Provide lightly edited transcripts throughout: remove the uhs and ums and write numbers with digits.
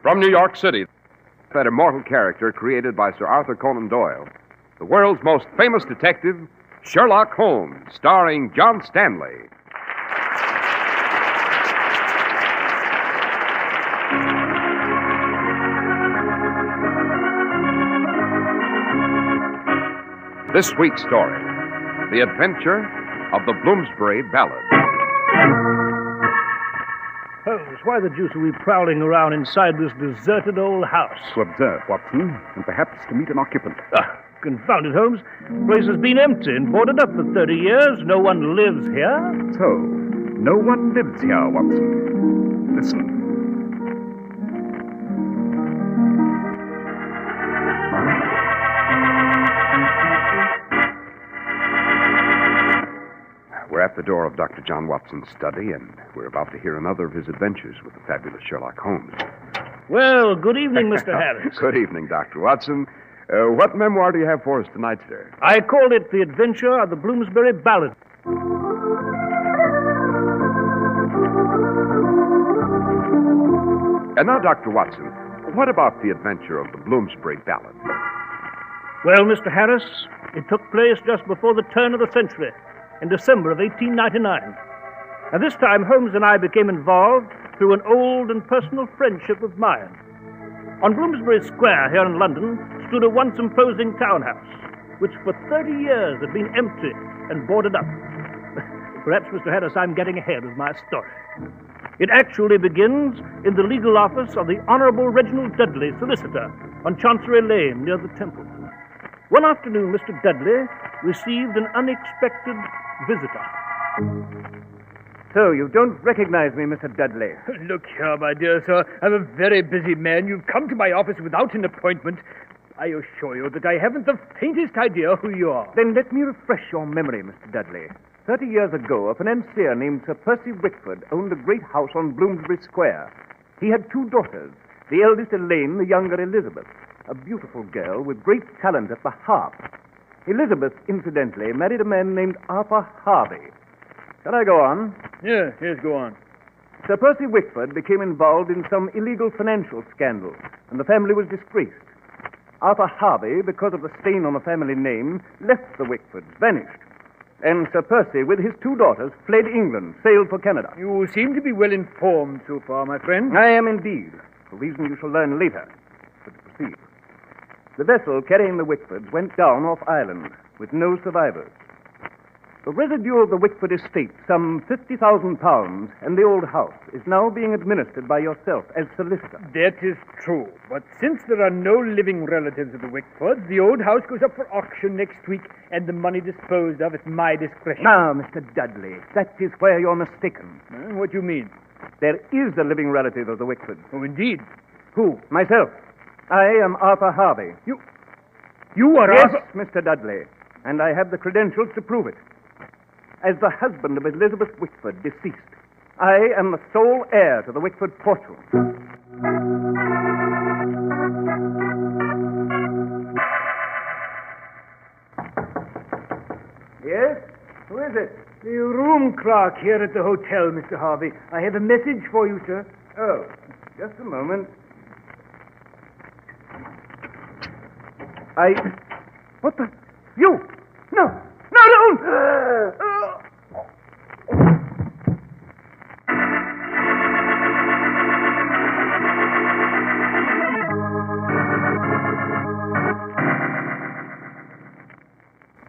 From New York City, that immortal character created by Sir Arthur Conan Doyle, the world's most famous detective, Sherlock Holmes, starring John Stanley. This week's story, The Adventure of the Bloomsbury Ballad. Holmes, why the deuce are we prowling around inside this deserted old house? To observe, Watson, and perhaps to meet an occupant. Confound it, Holmes. The place has been empty and boarded up for 30 years. No one lives here. So, no one lives here, Watson. Listen. We're at the door of Dr. John Watson's study, and we're about to hear another of his adventures with the fabulous Sherlock Holmes. Well, good evening, Mr. Harris. Good evening, Dr. Watson. What memoir do you have for us tonight, sir? I called it The Adventure of the Bloomsbury Ballad. And now, Dr. Watson, what about the adventure of the Bloomsbury Ballad? Well, Mr. Harris, it took place just before the turn of the century, in December of 1899. And this time, Holmes and I became involved through an old and personal friendship of mine. On Bloomsbury Square here in London stood a once imposing townhouse, which for 30 years had been empty and boarded up. Perhaps, Mr. Harris, I'm getting ahead of my story. It actually begins in the legal office of the Honorable Reginald Dudley, solicitor, on Chancery Lane near the Temple. One afternoon, Mr. Dudley received an unexpected visitor. So, you don't recognize me, Mr. Dudley? Look here, my dear sir. I'm a very busy man. You've come to my office without an appointment. I assure you that I haven't the faintest idea who you are. Then let me refresh your memory, Mr. Dudley. 30 years ago, a financier named Sir Percy Whitford owned a great house on Bloomsbury Square. He had 2 daughters, the eldest Elaine, the younger Elizabeth, a beautiful girl with great talent at the harp. Elizabeth, incidentally, married a man named Arthur Harvey. Shall I go on? Yes, go on. Sir Percy Whitford became involved in some illegal financial scandal, and the family was disgraced. Arthur Harvey, because of the stain on the family name, left the Whitfords, vanished. And Sir Percy, with his 2 daughters, fled England, sailed for Canada. You seem to be well informed so far, my friend. I am indeed, for a reason you shall learn later. But to proceed. The vessel carrying the Whitfords went down off Ireland, with no survivors. The residue of the Whitford estate, some £50,000, and the old house, is now being administered by yourself as solicitor. That is true. But since there are no living relatives of the Whitfords, the old house goes up for auction next week, and the money disposed of at my discretion. Now, Mr. Dudley, that is where you're mistaken. What do you mean? There is a living relative of the Whitfords. Oh, indeed. Who? Myself. I am Arthur Harvey. You are Yes, Arthur... Mr. Dudley, and I have the credentials to prove it. As the husband of Elizabeth Whitford, deceased, I am the sole heir to the Whitford fortune. Yes? Who is it? The room clerk here at the hotel, Mr. Harvey. I have a message for you, sir. Oh, just a moment. What the? You! No! No, don't!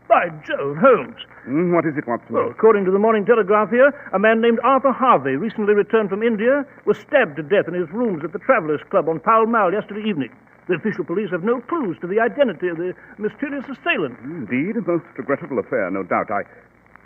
By Jove, Holmes. What is it, Watson? Well, according to the Morning Telegraph here, a man named Arthur Harvey, recently returned from India, was stabbed to death in his rooms at the Travellers' Club on Pall Mall yesterday evening. The official police have no clues to the identity of the mysterious assailant. Indeed, a most regrettable affair, no doubt.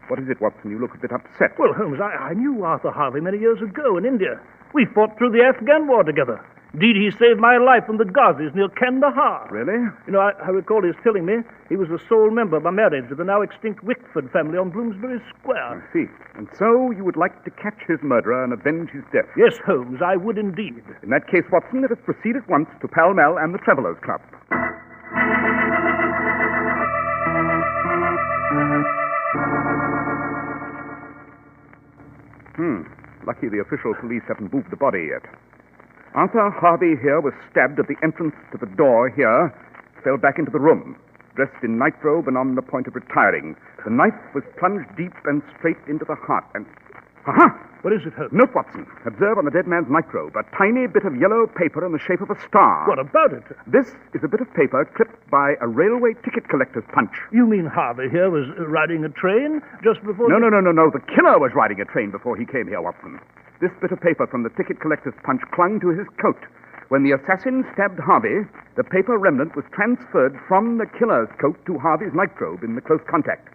What is it, Watson? You look a bit upset. Well, Holmes, I knew Arthur Harvey many years ago in India. We fought through the Afghan war together. Indeed, he saved my life from the Ghazis near Kandahar. Really? You know, I recall his telling me he was the sole member by marriage of the now extinct Whitford family on Bloomsbury Square. I see. And so you would like to catch his murderer and avenge his death? Yes, Holmes, I would indeed. In that case, Watson, let us proceed at once to Pall Mall and the Travellers' Club. Lucky the official police haven't moved the body yet. Arthur Harvey here was stabbed at the entrance to the door here, fell back into the room, dressed in nightrobe and on the point of retiring. The knife was plunged deep and straight into the heart, and... Aha! What is it, Holmes? Note, Watson. Observe on the dead man's nightrobe a tiny bit of yellow paper in the shape of a star. What about it? This is a bit of paper clipped by a railway ticket collector's punch. You mean Harvey here was riding a train just before... No. The killer was riding a train before he came here, Watson. This bit of paper from the ticket collector's punch clung to his coat. When the assassin stabbed Harvey, the paper remnant was transferred from the killer's coat to Harvey's nightrobe in the close contact.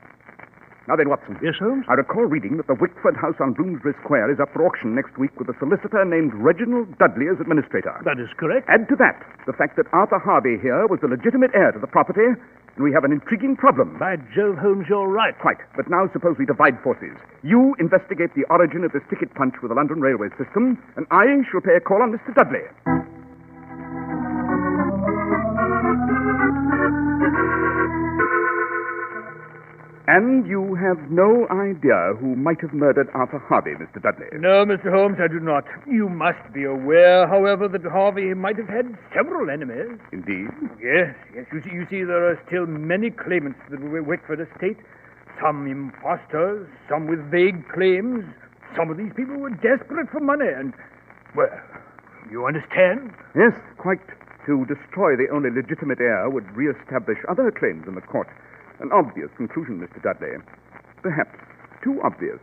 Now then, Watson. Yes, Holmes? I recall reading that the Wickford house on Bloomsbury Square is up for auction next week with a solicitor named Reginald Dudley as administrator. That is correct. Add to that the fact that Arthur Harvey here was the legitimate heir to the property, and we have an intriguing problem. By Jove, Holmes, you're right. Quite. But now suppose we divide forces. You investigate the origin of this ticket punch with the London railway system, and I shall pay a call on Mr. Dudley. And you have no idea who might have murdered Arthur Harvey, Mr. Dudley? No, Mr. Holmes, I do not. You must be aware, however, that Harvey might have had several enemies. Indeed? Yes. You see, there are still many claimants to the Wickford estate. Some impostors, some with vague claims. Some of these people were desperate for money, and, well, you understand? Yes, quite. To destroy the only legitimate heir would re-establish other claims in the court. An obvious conclusion, Mr. Dudley. Perhaps too obvious.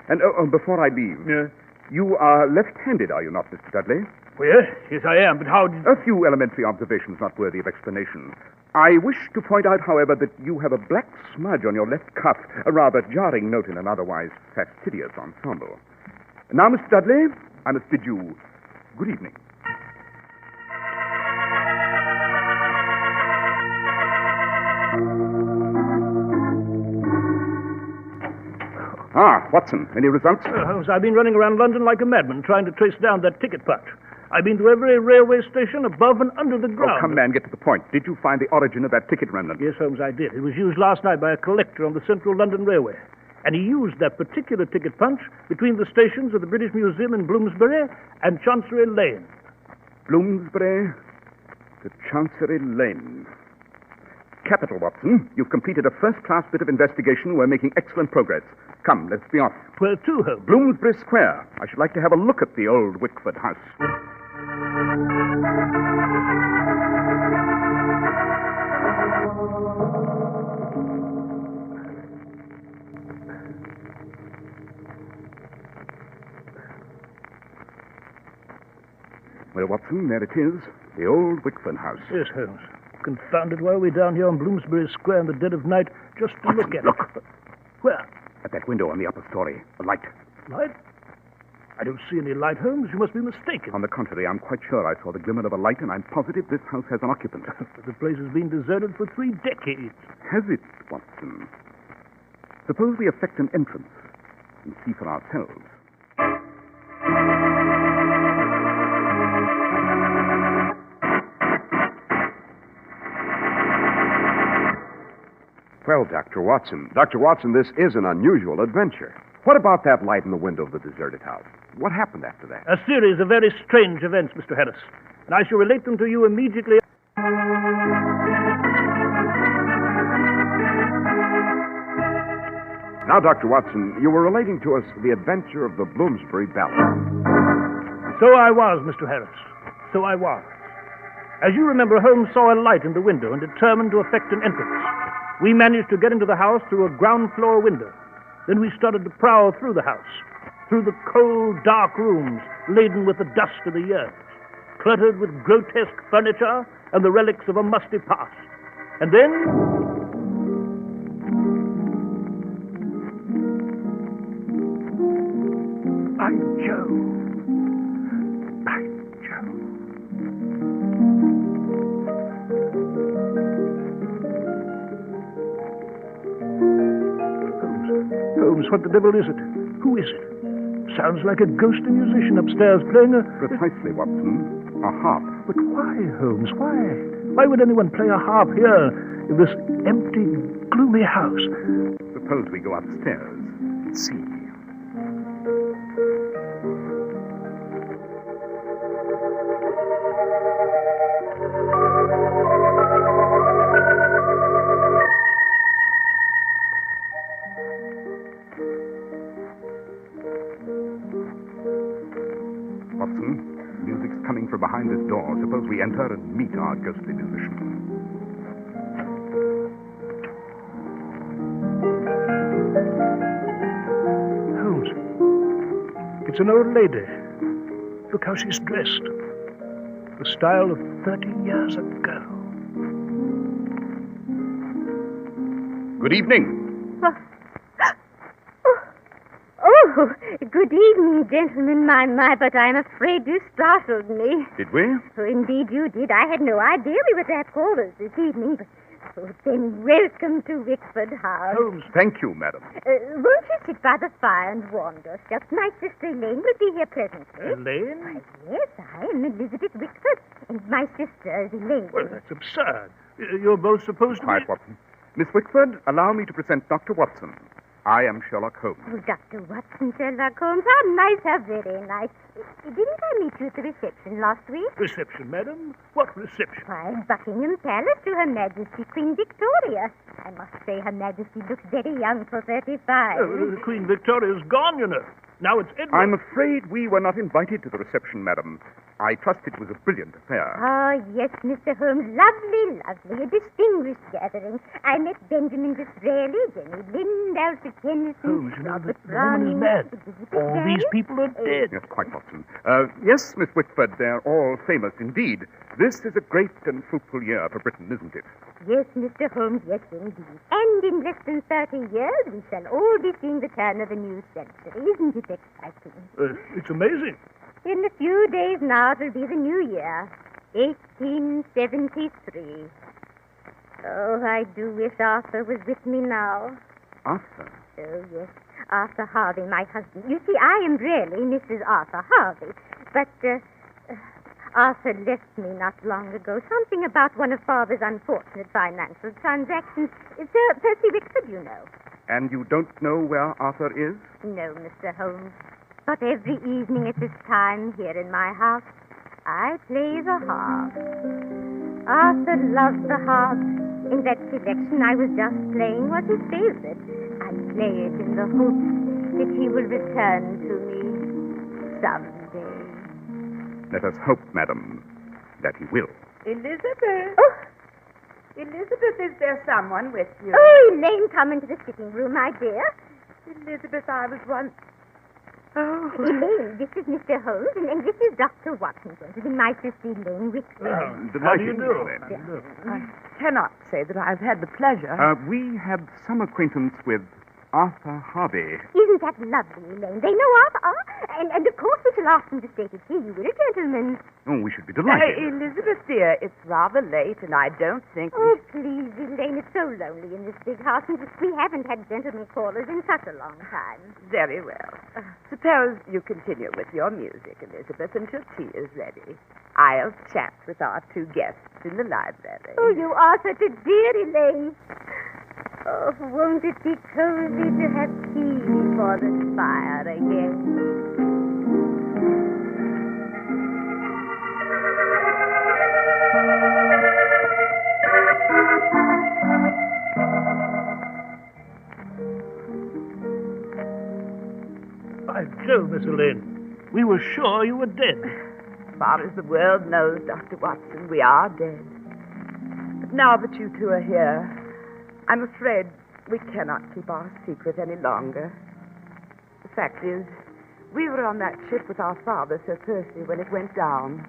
And before I leave, Yes? you are left-handed, are you not, Mr. Dudley? Well, yes, I am, but how did... A few elementary observations not worthy of explanation. I wish to point out, however, that you have a black smudge on your left cuff, a rather jarring note in an otherwise fastidious ensemble. Now, Mr. Dudley, I must bid you good evening. Ah, Watson, any results? Holmes, I've been running around London like a madman trying to trace down that ticket punch. I've been to every railway station above and under the ground. Oh, come, man, get to the point. Did you find the origin of that ticket remnant? Yes, Holmes, I did. It was used last night by a collector on the Central London Railway. And he used that particular ticket punch between the stations of the British Museum in Bloomsbury and Chancery Lane. Bloomsbury to Chancery Lane. Capital, Watson. You've completed a first-class bit of investigation. We're making excellent progress. Come, let's be off. Where to, Holmes? Bloomsbury Square. I should like to have a look at the old Wickford house. Well, Watson, there it is. The old Wickford house. Yes, Holmes. Confounded, why are we down here on Bloomsbury Square in the dead of night just to look at look. it? Where? At that window on the upper story. A light. Light? I don't see any light, Holmes. You must be mistaken. On the contrary, I'm quite sure I saw the glimmer of a light, and I'm positive this house has an occupant. The place has been deserted for 3 decades. Has it, Watson? Suppose we effect an entrance and see for ourselves. Well, Dr. Watson. Dr. Watson, this is an unusual adventure. What about that light in the window of the deserted house? What happened after that? A series of very strange events, Mr. Harris. And I shall relate them to you immediately. Now, Dr. Watson, you were relating to us the adventure of the Bloomsbury Ballad. So I was, Mr. Harris. So I was. As you remember, Holmes saw a light in the window and determined to effect an entrance. We managed to get into the house through a ground floor window. Then we started to prowl through the house, through the cold, dark rooms laden with the dust of the years, cluttered with grotesque furniture and the relics of a musty past. And then... By Jove. By Jove. Holmes, what the devil is it? Who is it? Sounds like a ghostly musician upstairs playing a... Precisely, Watson. A harp. But why, Holmes? Why? Why would anyone play a harp here in this empty, gloomy house? Suppose we go upstairs and see. Watson. Music's coming from behind this door. Suppose we enter and meet our ghostly musician. Holmes, it's an old lady. Look how she's dressed. The style of 30 years ago. Good evening. Oh, good evening, gentlemen. My, but I'm afraid you startled me. Did we? Oh, indeed you did. I had no idea we were to have callers this evening. But, then welcome to Wickford House. Holmes. Thank you, madam. Won't you sit by the fire and warm yourself? My sister Elaine will be here presently. Elaine? Why, yes, I am Elizabeth Wickford, and my sister is Elaine. Well, that's absurd. You're both supposed to Quiet, be... Watson. Miss Wickford, allow me to present Dr. Watson. I am Sherlock Holmes. Oh, Dr. Watson, Sherlock Holmes, how nice, how very nice. Didn't I meet you at the reception last week? Reception, madam? What reception? Why, Buckingham Palace to Her Majesty Queen Victoria. I must say Her Majesty looks very young for 35. Queen Victoria's gone, you know. Now it's Edward. I'm afraid we were not invited to the reception, madam. I trust it was a brilliant affair. Oh, yes, Mr. Holmes. Lovely, lovely. A distinguished gathering. I met Benjamin Disraeli, Jenny Lind, Alfred Tennyson, Holmes, you know, Robert the woman is Browning, mad. Elizabeth All Barry. these people are dead. Yes, quite, Watson. Yes, Miss Wickford, they're all famous indeed. This is a great and fruitful year for Britain, isn't it? Yes, Mr. Holmes, yes, indeed. And in less than 30 years, we shall all be seeing the turn of a new century. Isn't it exciting? It's amazing. In a few days now, it will be the new year, 1873. Oh, I do wish Arthur was with me now. Arthur? Oh, yes, Arthur Harvey, my husband. You see, I am really Mrs. Arthur Harvey, but Arthur left me not long ago. Something about one of Father's unfortunate financial transactions. Sir Percy Wickford, you know. And you don't know where Arthur is? No, Mr. Holmes. But every evening at this time here in my house, I play the harp. Arthur loves the harp. In that selection I was just playing was his favorite. I play it in the hope that he will return to me someday. Let us hope, madam, that he will. Elizabeth. Oh, Elizabeth, is there someone with you? oh, Elaine, come into the sitting room, my dear. Elizabeth, I was once... Oh. Elaine, this is Mr. Holmes, and this is Dr. Watson, gentlemen, my sister Elaine Wickford. How do you Delighted, do? then. I cannot say that I've had the pleasure. We had some acquaintance with Arthur Harvey. Isn't that lovely, Elaine? They know Arthur. And of course we shall ask them to stay to tea, you will, gentlemen. Oh, we should be delighted. Elizabeth, dear, it's rather late, and I don't think... Oh, please, Elaine, it's so lonely in this big house, and we haven't had gentlemen callers in such a long time. Very well. Suppose you continue with your music, Elizabeth, until tea is ready. I'll chat with our two guests in the library. Oh, you are such a dear, Elaine. Oh, won't it be cozy to have tea before the fire again? By Jove, Miss Elaine, we were sure you were dead. As far as the world knows, Dr. Watson, we are dead. But now that you two are here, I'm afraid we cannot keep our secret any longer. The fact is, we were on that ship with our father, Sir Percy, when it went down.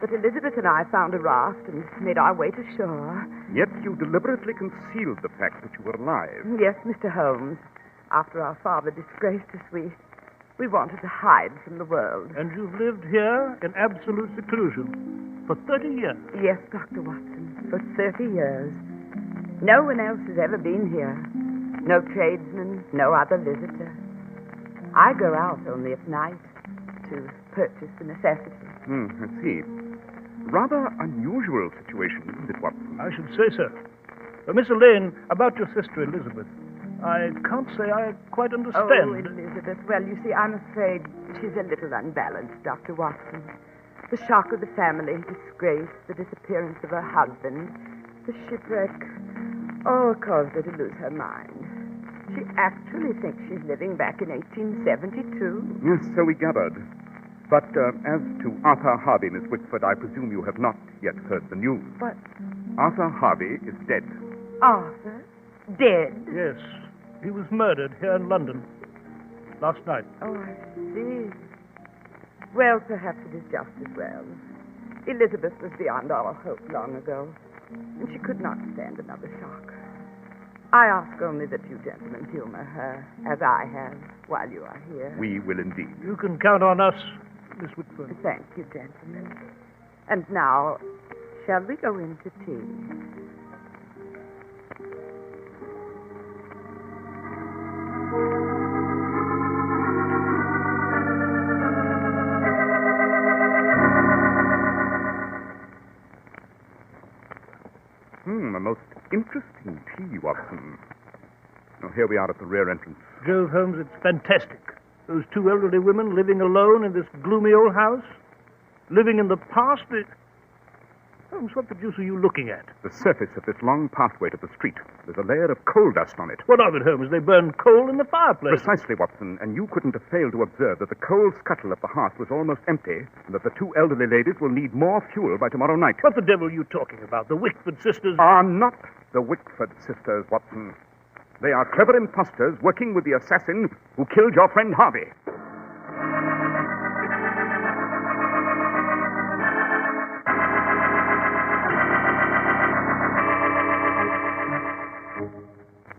But Elizabeth and I found a raft and made our way to shore. Yet you deliberately concealed the fact that you were alive. Yes, Mr. Holmes. After our father disgraced us, we wanted to hide from the world. And you've lived here in absolute seclusion for 30 years. Yes, Dr. Watson, for 30 years. No one else has ever been here. No tradesman, no other visitor. I go out only at night to purchase the necessities. I see. Rather unusual situation, isn't it, Watson? I should say so. Miss Elaine, about your sister Elizabeth, I can't say I quite Oh, understand. Elizabeth. Well, you see, I'm afraid she's a little unbalanced, Dr. Watson. The shock of the family disgrace, the disappearance of her husband, the shipwreck, all caused her to lose her mind. She actually thinks she's living back in 1872. Yes, so we gathered. But as to Arthur Harvey, Miss Wickford, I presume you have not yet heard the news. What? Arthur Harvey is dead. Arthur? Dead? Yes. He was murdered here in London last night. Oh, I see. Well, perhaps it is just as well. Elizabeth was beyond all hope long ago, and she could not stand another shock. I ask only that you gentlemen humor her, as I have, while you are here. We will indeed. You can count on us, Miss Whitford. Thank you, gentlemen. And now, shall we go in to tea? A most interesting tea, Watson. Now, here we are at the rear entrance. Jove, Holmes, it's fantastic. Those two elderly women living alone in this gloomy old house. Living in the past. Holmes, what the deuce are you looking at? The surface of this long pathway to the street. There's a layer of coal dust on it. What of it, Holmes? They burned coal in the fireplace. Precisely, Watson. And you couldn't have failed to observe that the coal scuttle of the hearth was almost empty, and that the two elderly ladies will need more fuel by tomorrow night. What the devil are you talking about? The Wickford sisters? Are not the Wickford sisters, Watson. They are clever impostors working with the assassin who killed your friend Harvey.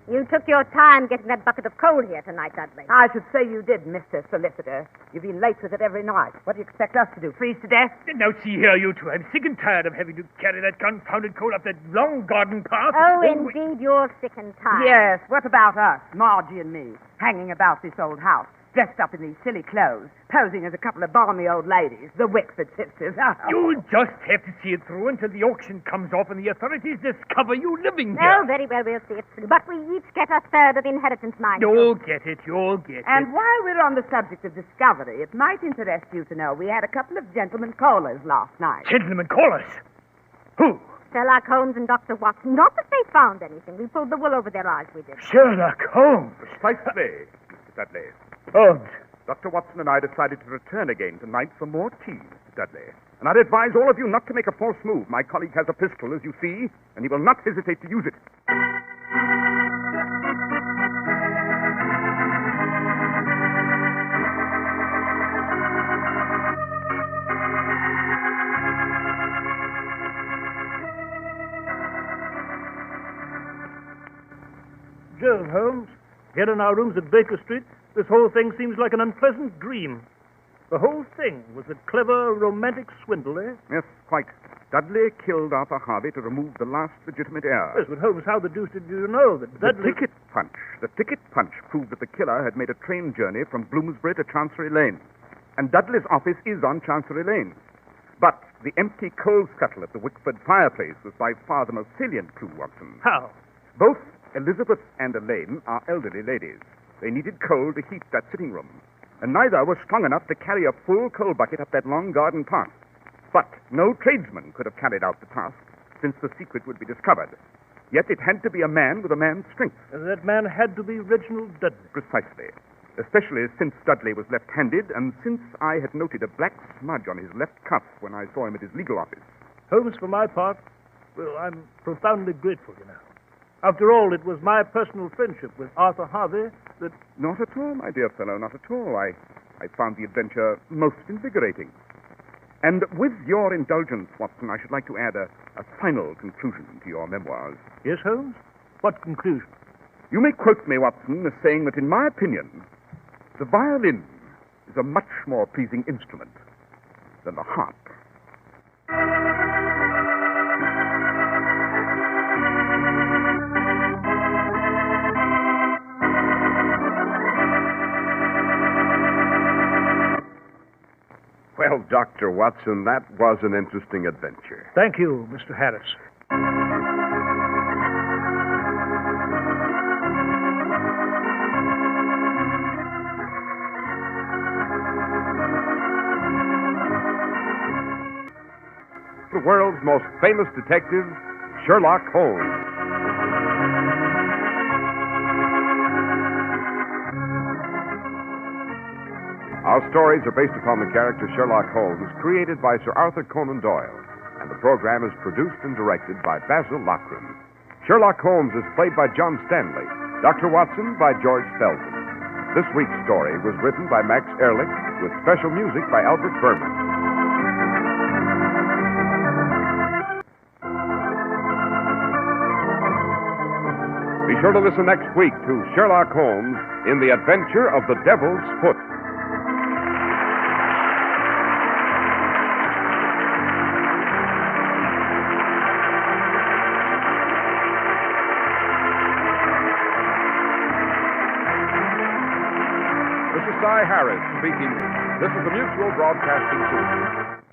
You took your time getting that bucket of coal here tonight, Dudley. I should say you did, Mr. Solicitor. You've been late with it every night. What do you expect us to do, freeze to death? Now, see here, you two. I'm sick and tired of having to carry that confounded coal up that long garden path. Oh, indeed, you're sick and tired. Yes, what about us, Margie and me, hanging about this old house, dressed up in these silly clothes, posing as a couple of balmy old ladies, the Wickford sisters? You'll just have to see it through until the auction comes off and the authorities discover you living Oh, here. very well, we'll see it through. But we each get a third of the inheritance, mind you. You'll get it. And while we're on the subject of discovery, it might interest you to know we had a couple of gentlemen callers last night. Gentlemen, call us. Who? Sherlock Holmes and Dr. Watson. Not that they found anything. We pulled the wool over their eyes, we did. Sherlock Holmes. Precisely, Mr. Dudley. Holmes. Dr. Watson and I decided to return again tonight for more tea, Mr. Dudley. And I'd advise all of you not to make a false move. My colleague has a pistol, as you see, and he will not hesitate to use it. Jove, Holmes, here in our rooms at Baker Street, this whole thing seems like an unpleasant dream. The whole thing was a clever, romantic swindle, eh? Yes, quite. Dudley killed Arthur Harvey to remove the last legitimate heir. Yes, but Holmes, how the deuce did you know that Dudley... The ticket punch proved that the killer had made a train journey from Bloomsbury to Chancery Lane. And Dudley's office is on Chancery Lane. But the empty coal scuttle at the Wickford fireplace was by far the most salient clue, Watson. How? Both Elizabeth and Elaine are elderly ladies. They needed coal to heat that sitting room. And neither was strong enough to carry a full coal bucket up that long garden path. But no tradesman could have carried out the task, since the secret would be discovered. Yet it had to be a man with a man's strength. And that man had to be Reginald Dudley. Precisely. Especially since Dudley was left-handed, and since I had noted a black smudge on his left cuff when I saw him at his legal office. Holmes, for my part, well, I'm profoundly grateful, you know. After all, it was my personal friendship with Arthur Harvey that... Not at all, my dear fellow, not at all. I found the adventure most invigorating. And with your indulgence, Watson, I should like to add a final conclusion to your memoirs. Yes, Holmes? What conclusion? You may quote me, Watson, as saying that, in my opinion, the violin is a much more pleasing instrument than the harp. Well, Dr. Watson, that was an interesting adventure. Thank you, Mr. Harris. The world's most famous detective, Sherlock Holmes. Our stories are based upon the character Sherlock Holmes, created by Sir Arthur Conan Doyle, and the program is produced and directed by Basil Loughrane. Sherlock Holmes is played by John Stanley, Dr. Watson by George Felton. This week's story was written by Max Ehrlich with special music by Albert Berman. Be sure to listen next week to Sherlock Holmes in the Adventure of the Devil's Foot. This is Cy Harris speaking. This is the Mutual Broadcasting System.